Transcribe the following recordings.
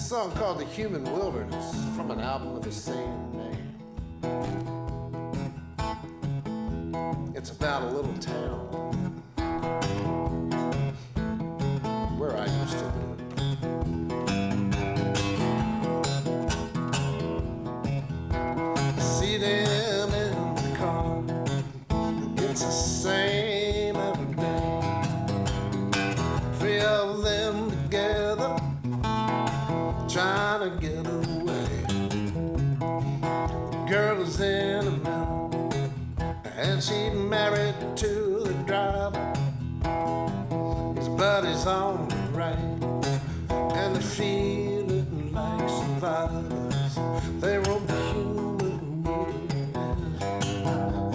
song called The Human Wilderness from an album of the same name. It's about a little town where I used to live. I see them in the car, it's the same every day. Three of them together, trying to get away. The girl is in the middle, and she's married to the driver. His buddy's on the right, and they're feeling like survivors. They roam the human wilderness.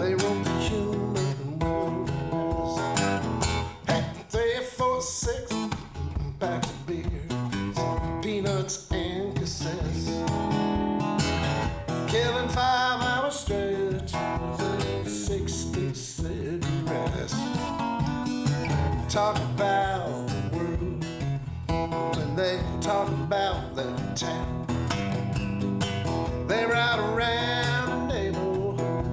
They roam the human wilderness. Hey, 3, 4, 6 packs of beer, some peanuts and cassettes, killing 5 hours straight, 60 cigarettes. Talk about the world when they talk about their town. They ride around the neighborhood,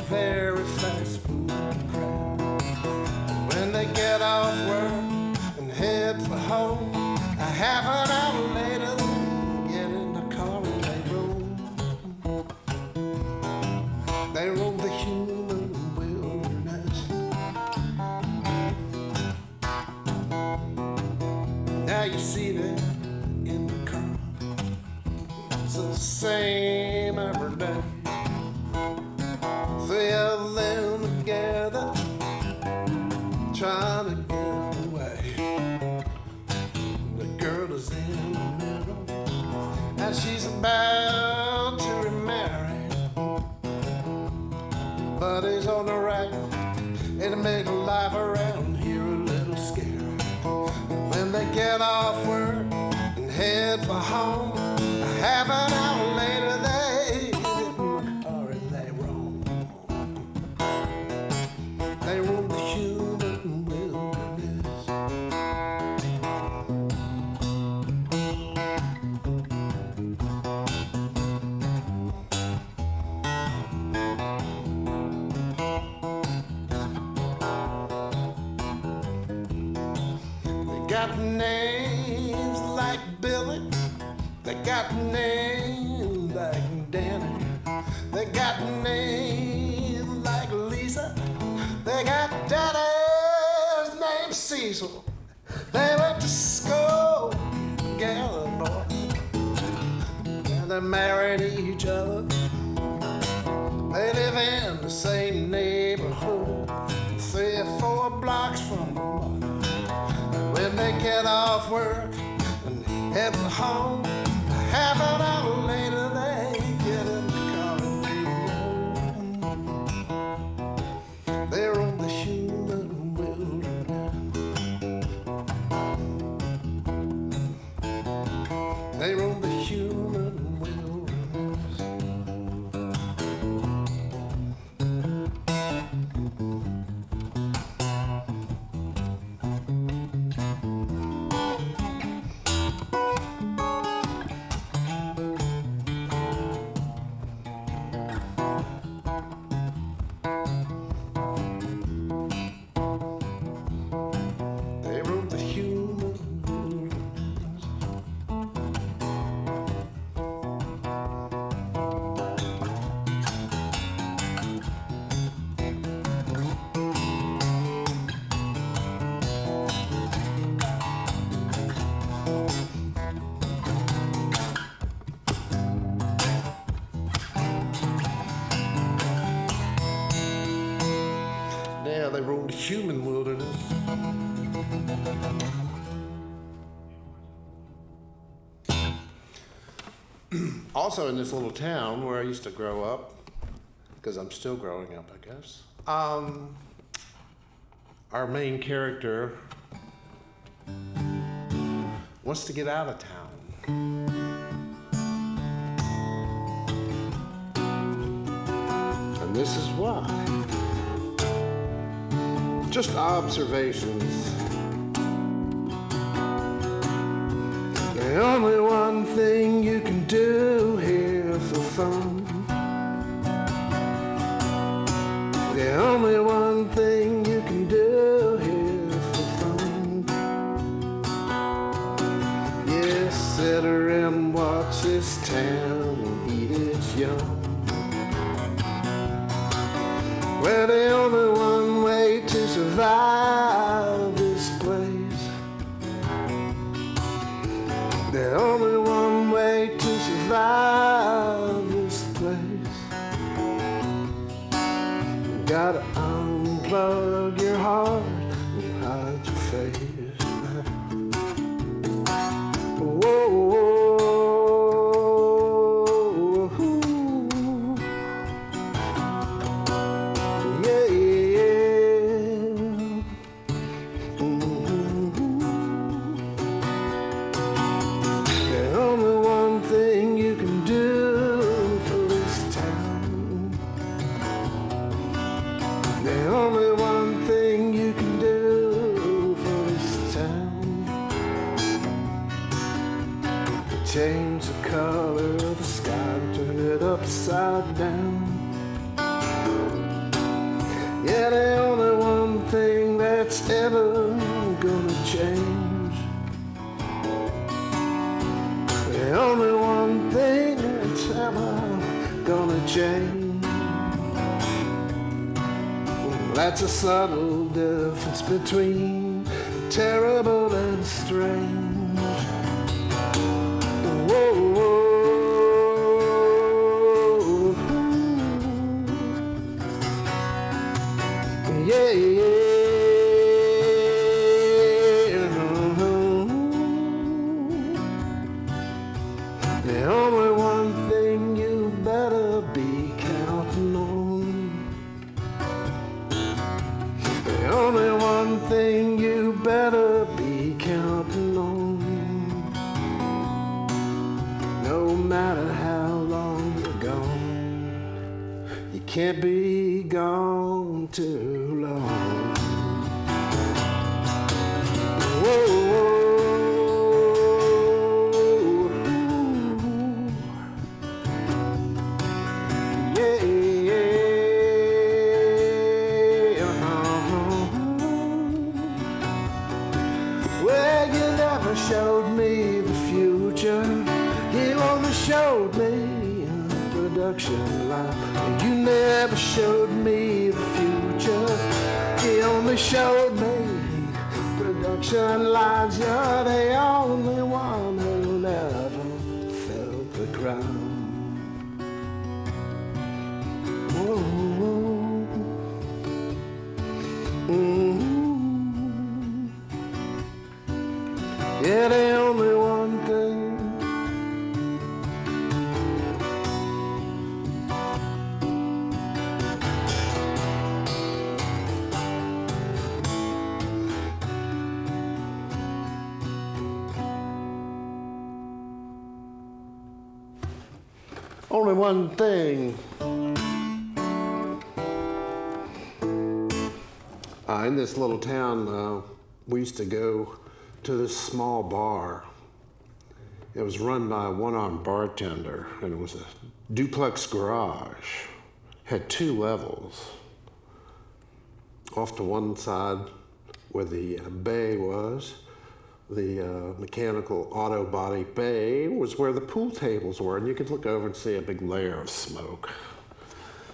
very fast moving crowd. When they get off work and head for home, a half an hour later they get in the car and they roam. They roam the human wilderness. Now you see them in the car, it's the same every day. 3 of them together, trying to get away. The girl is in the middle, and she's about to remarry. Buddy's on the right, it'll make life around here a little scary. When they get off work and head for home, a half an hour later they get in the car and they roam. They roam the human wilderness. They got names like Billy, they got names like Danny, they got names like Lisa, they got daddies named Cecil. They went to school together, boy, and they married each other. They live in the same neighborhood, 3 or 4 blocks from the water. When they get off work and head for home, half an hour later they get in the car and they roam the human wilderness. They roam the human wilderness. They roam the human wilderness. Now they roam the human wilderness. Also in this little town where I used to grow up, because I'm still growing up, I guess, our main character wants to get out of town. And this is why. Just observations. The only one thing you can do here for fun. The only one thing you can do here for fun. Yes, sit around and watch this town eat its young. We're the only one way to survive this place. The only one way to survive this place. Gotta unplug your heart and hide your face. Whoa, whoa. Change the color of the sky, turn it upside down. Yeah, the only one thing that's ever gonna change. The only one thing that's ever gonna change. That's a subtle difference between terrible and strange. Yeah, yeah. The only one thing you better be counting on. The only one thing you better be counting on. No matter how long you're gone, you can't be gone too long. Whoa, whoa. Yeah, yeah. Well, you never showed me the future. You only showed me production line. You never showed me the future. You only showed me production lines. You're the only one who never felt the ground. Whoa. Mm-hmm. Yeah, the only one thing. Only one thing. In this little town, we used to go to this small bar. It was run by a one-armed bartender, and it was a duplex garage. Had 2 levels. Off to one side, where the bay was, the mechanical auto body bay, was where the pool tables were, and you could look over and see a big layer of smoke.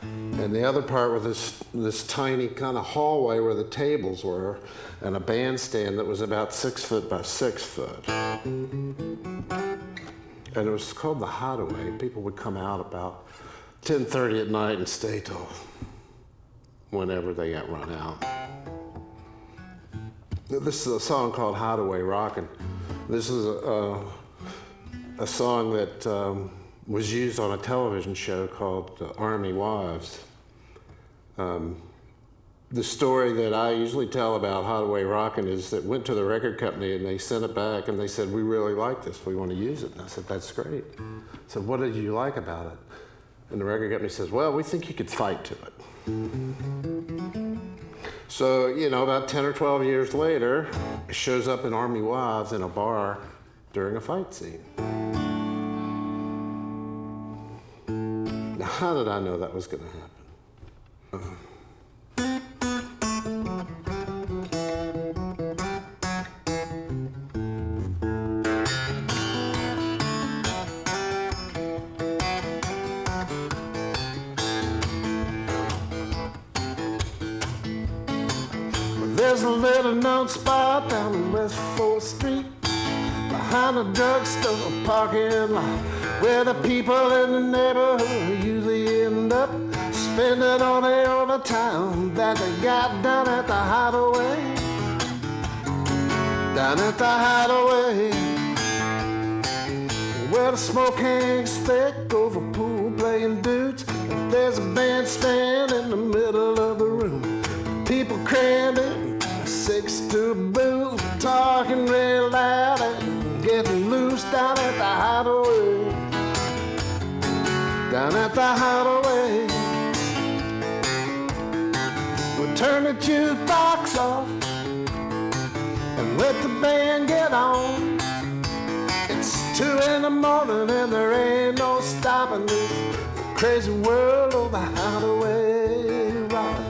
And the other part was this tiny kind of hallway where the tables were, and a bandstand that was about 6 foot by 6 foot. And it was called the Hideaway. People would come out about 10:30 at night and stay till whenever they got run out. This is a song called Hideaway Rockin'. This is a song that was used on a television show called Army Wives. The story that I usually tell about Hideaway Rockin' is that went to the record company and they sent it back and they said, we really like this, we want to use it. And I said, that's great. I said, what did you like about it? And the record company says, well, we think you could fight to it. So, you know, about 10 or 12 years later, it shows up in Army Wives in a bar during a fight scene. How did I know that was going to happen? There's a little known spot down on West 4th Street, behind a drugstore parking lot, where the people in the neighborhood usually end up spending all their overtime that they got down at the hideaway. Down at the hideaway, where the smoke hangs thick over pool playing dudes. There's a bandstand in the middle of the room, people crammed in 6 to a booth, talking real loud and getting loose down at the hideaway. Down at the hideaway, we'll turn the jukebox off and let the band get on. It's 2 in the morning and there ain't no stopping this crazy world of the hideaway rock.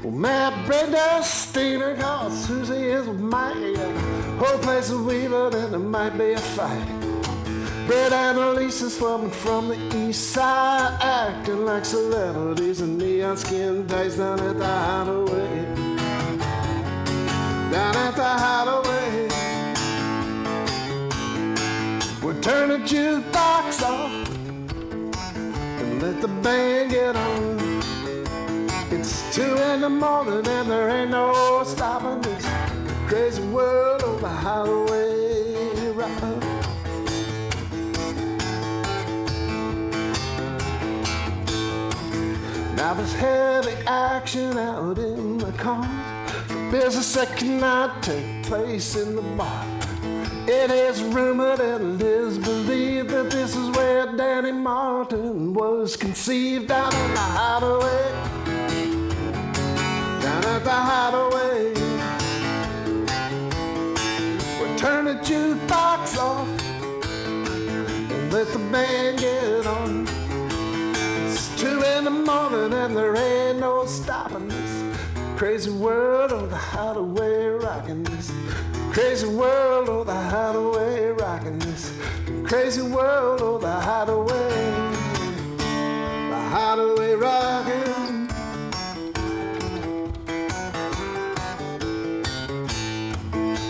Matt Brenda's steamer, cause Susie is with Mike. Whole place is weaving and there might be a fight. Brett and Elisa swimming from the east side, acting like celebrities in neon skin tights down at the hideaway. Down at the hideaway, we'll turn the jukebox off and let the band get on. It's 2 in the morning and there ain't no stopping this crazy world of the hideaway rock. Now there's heavy action out in the cars, business that cannot take place in the bar. It is rumored and it is believed that this is where Danny Martin was conceived, down in the hideaway. Down at the hideaway, we'll turn the jukebox off and let the band get on. It's 2 in the morning and there ain't no stopping this crazy world of the hideaway rocking this crazy world of the hideaway rocking this crazy world of the hideaway rocking.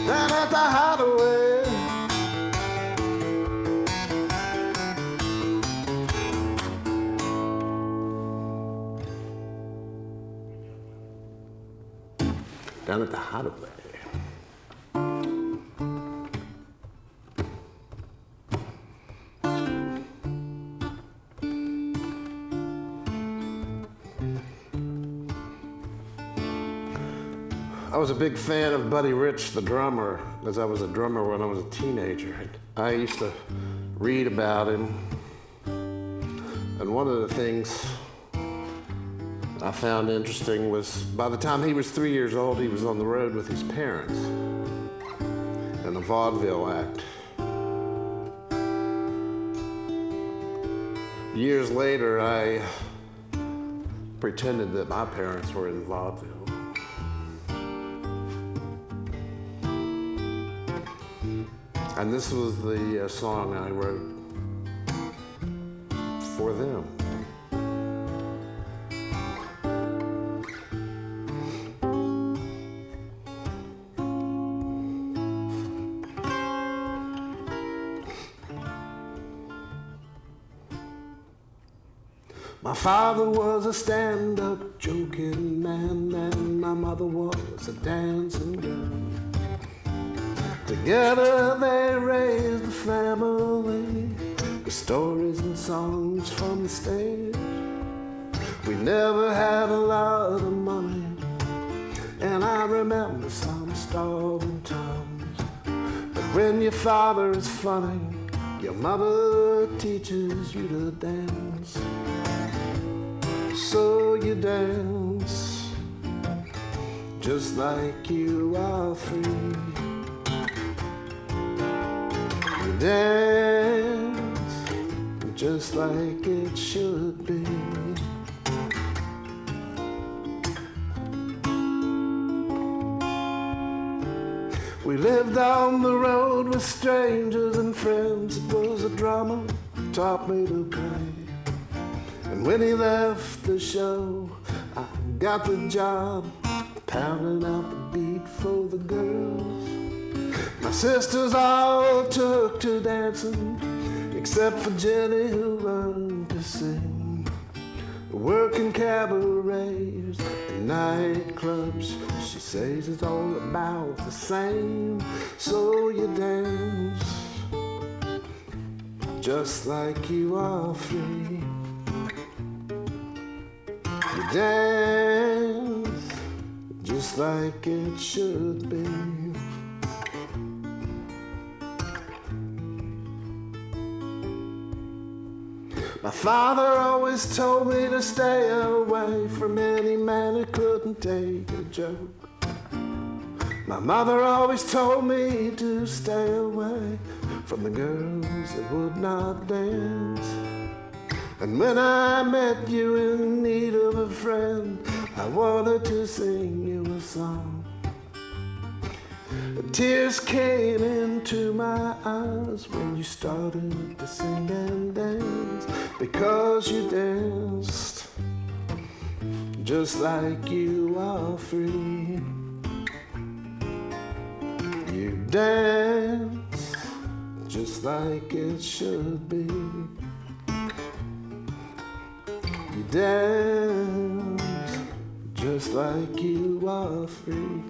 Down at the hideaway, down at the hideaway. I was a big fan of Buddy Rich, the drummer, as I was a drummer when I was a teenager. I used to read about him, and one of the things I found interesting was by the time he was 3 years old, he was on the road with his parents in a vaudeville act. Years later, I pretended that my parents were in vaudeville. And this was the song I wrote for them. My father was a stand-up joking man, and my mother was a dancing girl. Together they raised a family with stories and songs from the stage. We never had a lot of money, and I remember some starving times. But when your father is funny, your mother teaches you to dance. So you dance. just like you are free. You dance just like it should be. We lived on the road with strangers and friends. It was a drama taught me to play. And when he left the show, I got the job pounding out the beat for the girls. My sisters all took to dancing, except for Jenny, who learned to sing. Working cabarets and nightclubs, she says it's all about the same. So you dance just like you are free. You dance just like it should be. My father always told me to stay away from any man who couldn't take a joke. My mother always told me to stay away from the girls that would not dance. And when I met you in need of a friend, I wanted to sing you a song. Tears came into my eyes when you started to sing and dance, because you danced just like you are free. You dance just like it should be. You dance just like you are free.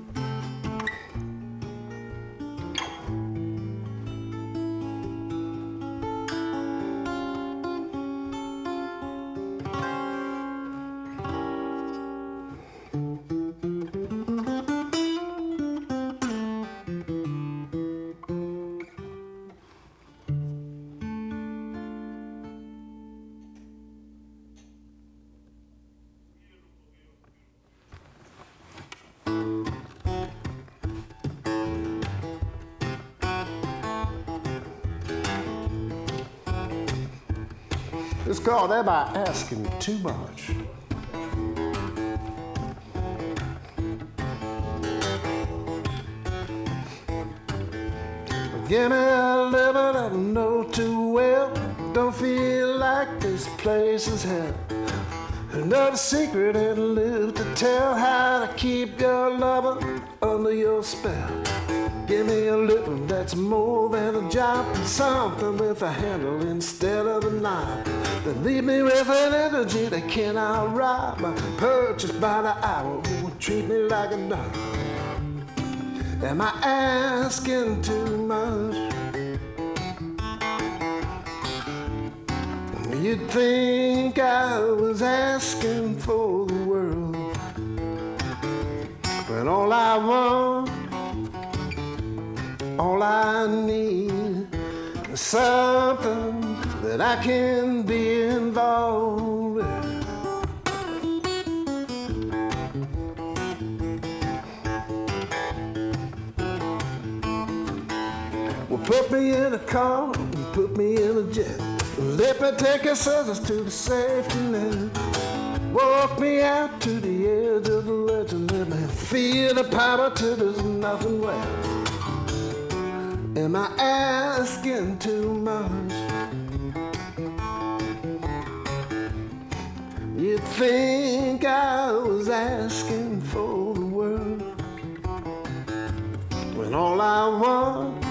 It's called Am I Asking Too Much? Give me a living I don't know too well. Don't feel like this place is hell. Another secret and live to tell, how to keep your lover under your spell. Give me a living that's more than a job, something with a handle instead of a knob. Then leave me with an energy that cannot rob. Purchased by the hour, who will treat me like a dog. Am I asking too much? You'd think I was asking for the world, when all I want, all I need is something that I can be involved with. Well, put me in a car, put me in a jet. Let me take your scissors to the safety net. Walk me out to the edge of the ledge and let me feel the power till there's nothing left. Am I asking too much? You'd think I was asking for the world, when all I want,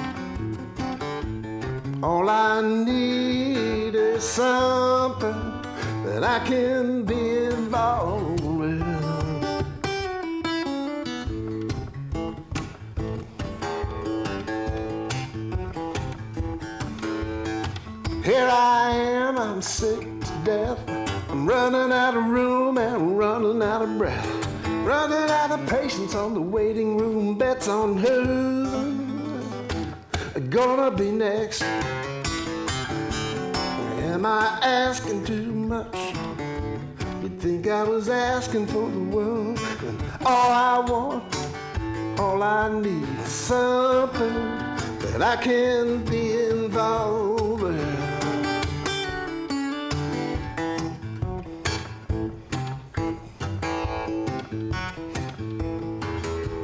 all I need is something that I can be involved with. Here I am, I'm sick to death. I'm running out of room and running out of breath. Running out of patience on the waiting room. Bets on who's gonna be next. Am I asking too much? You'd think I was asking for the world, and all I want, All I need is something that I can be involved in.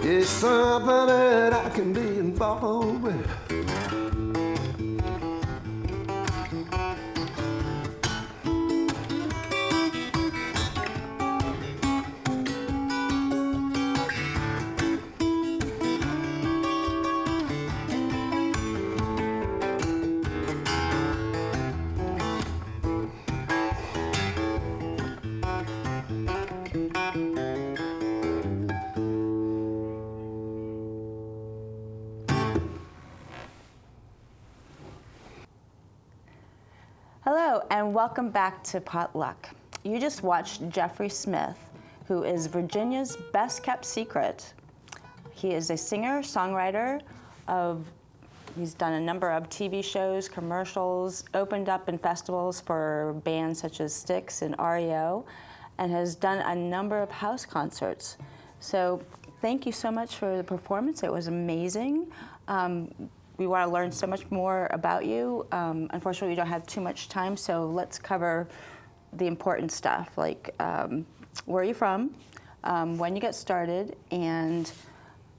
It's something that I can be involved with. Hello, and welcome back to Potluck. You just watched Jeffrey Smith, who is Virginia's best-kept secret. He is a singer, songwriter he's done a number of TV shows, commercials, opened up in festivals for bands such as Styxx and REO, and has done a number of house concerts. So thank you so much for the performance. It was amazing. We want to learn so much more about you. Unfortunately, we don't have too much time, so let's cover the important stuff, like where are you from, when you got started, and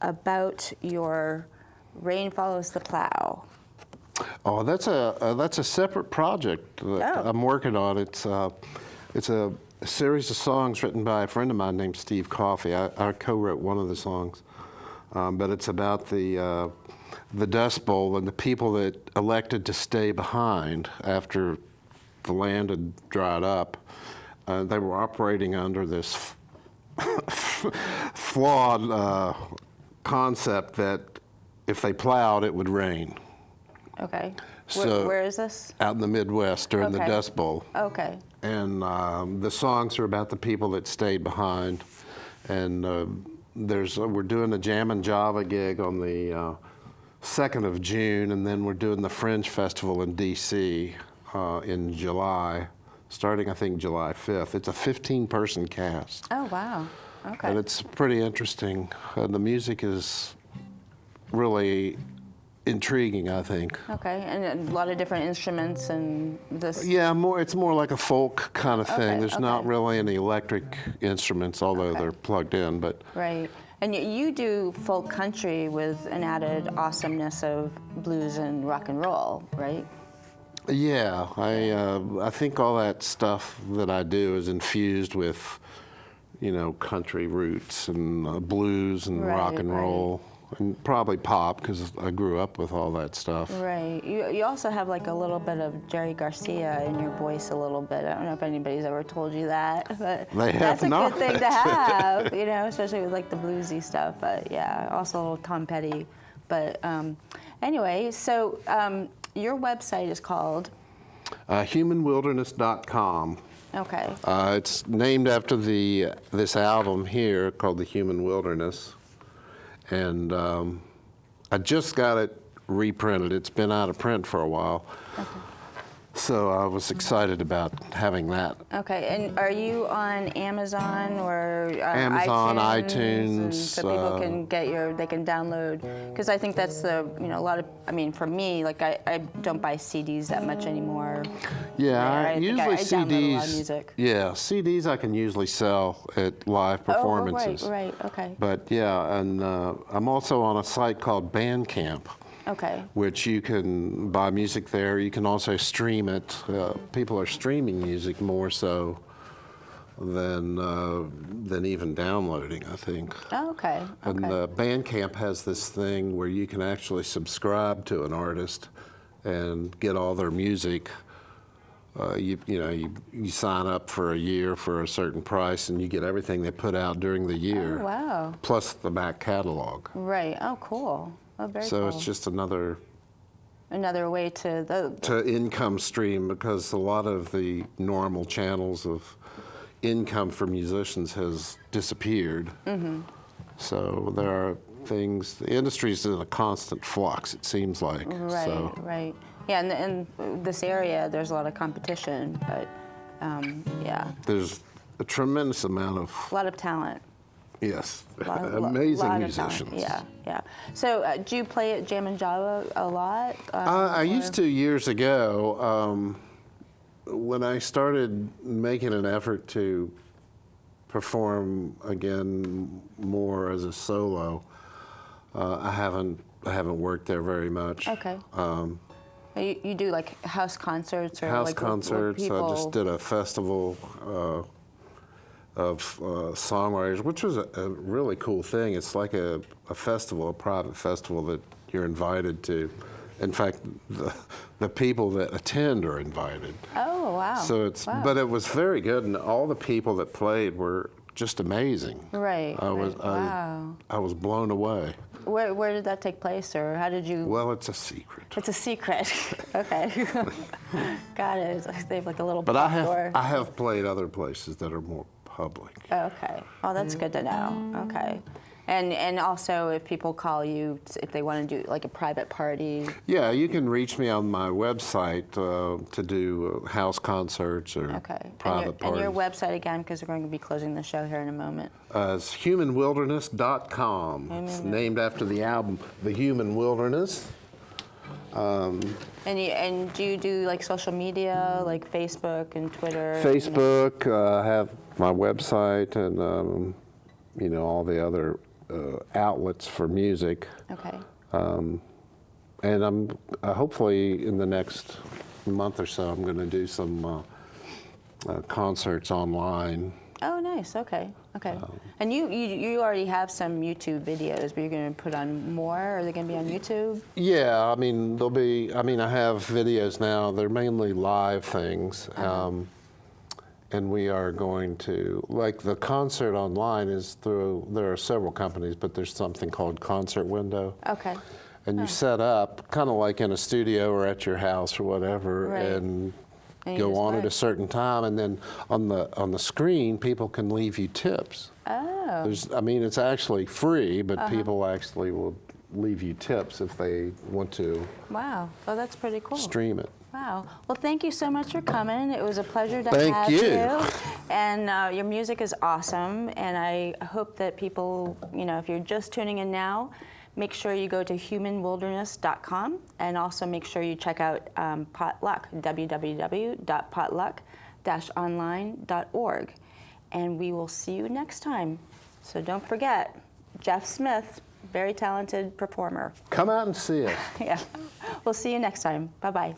about your Rain Follows the Plow. Oh, that's a separate project that I'm working on. It's a series of songs written by a friend of mine named Steve Coffey. I co-wrote one of the songs, but it's about the Dust Bowl and the people that elected to stay behind after the land had dried up. They were operating under this flawed concept that if they plowed, it would rain. Okay. So where is this? Out in the Midwest during the Dust Bowl. Okay. And the songs are about the people that stayed behind. And we're doing a Jam and Java gig on the 2nd of June, and then we're doing the Fringe Festival in D.C. In July, starting I think July 5th. It's a 15-person cast. Oh, wow. Okay. And it's pretty interesting. The music is really intriguing, I think. Okay, and a lot of different instruments and this. Yeah, it's more like a folk kind of thing. There's not really any electric instruments, although they're plugged in. But right, and you do folk country with an added awesomeness of blues and rock and roll, right? Yeah, I think all that stuff that I do is infused with, country roots and blues and rock and roll. And probably pop, because I grew up with all that stuff. Right. You also have like a little bit of Jerry Garcia in your voice a little bit. I don't know if anybody's ever told you that, but that's a good thing to have, especially with like the bluesy stuff. But yeah, also a little Tom Petty. But anyway, so your website is called? humanwilderness.com. Okay. It's named after this album here called The Human Wilderness. And I just got it reprinted. It's been out of print for a while. Okay. So I was excited about having that. Okay, and are you on Amazon or Amazon, iTunes, so people can they can download, because I think that's a lot of, for me, like I don't buy CDs that much anymore. Yeah, usually I CDs. download a lot of music. Yeah, CDs I can usually sell at live performances. Oh, right, okay. But yeah, and I'm also on a site called Bandcamp. Okay. Which you can buy music there. You can also stream it. People are streaming music more so than even downloading, I think. Oh, okay. And Bandcamp has this thing where you can actually subscribe to an artist and get all their music. You sign up for a year for a certain price, and you get everything they put out during the year. Oh, wow. Plus the back catalog. Right. Oh, cool. Oh, very cool. So it's just another way to income stream, because a lot of the normal channels of income for musicians has disappeared. Mm-hmm. So there are things. The industry's in a constant flux, it seems like. Right. So. Right. Yeah, and in this area, there's a lot of competition, but yeah. There's a tremendous amount of. A lot of talent. Yes, lot amazing of talent. musicians. Yeah, yeah. So do you play at Jam and Java a lot? I used to years ago. When I started making an effort to perform again more as a solo, I haven't worked there very much. Okay. You do like house concerts or House like concerts. people... I just did a festival of songwriters, which was a really cool thing. It's like a festival, a private festival that you're invited to. In fact, the people that attend are invited. Oh, wow. So it's, wow. But it was very good, and all the people that played were just amazing. Right. Wow. I was blown away. Where did that take place, or how did you? Well, it's a secret. It's a secret. Okay. Got it. It's like they have like a little. But door. I have played other places that are more public. Okay. Oh, that's good to know. Okay. And also, if people call you, if they want to do like a private party. Yeah, you can reach me on my website to do house concerts or private parties. And your website again, because we're going to be closing the show here in a moment. It's humanwilderness.com. It's named after the album, The Human Wilderness. And do you do like social media, like Facebook and Twitter? Facebook, I have my website and all the other outlets for music. Okay. And I'm hopefully in the next month or so, I'm going to do some concerts online. Oh, nice. Okay. Okay. And you already have some YouTube videos, but you're going to put on more? Are they going to be on YouTube? Yeah. I mean, there'll be. I mean, I have videos now. They're mainly live things. And we are going to, like the concert online is through, there are several companies, but there's something called Concert Window. Okay. And you set up, kind of like in a studio or at your house or whatever, Right. and go on at a certain time, and then on the screen, people can leave you tips. Oh. I mean, it's actually free, but people actually will leave you tips if they want to. Wow. Oh, that's pretty cool. Stream it. Wow. Well, thank you so much for coming. It was a pleasure to Thank have you. And your music is awesome. And I hope that people, if you're just tuning in now, make sure you go to humanwilderness.com, and also make sure you check out Potluck, www.potluck-online.org. And we will see you next time. So don't forget, Jeff Smith, very talented performer. Come out and see us. Yeah. We'll see you next time. Bye-bye.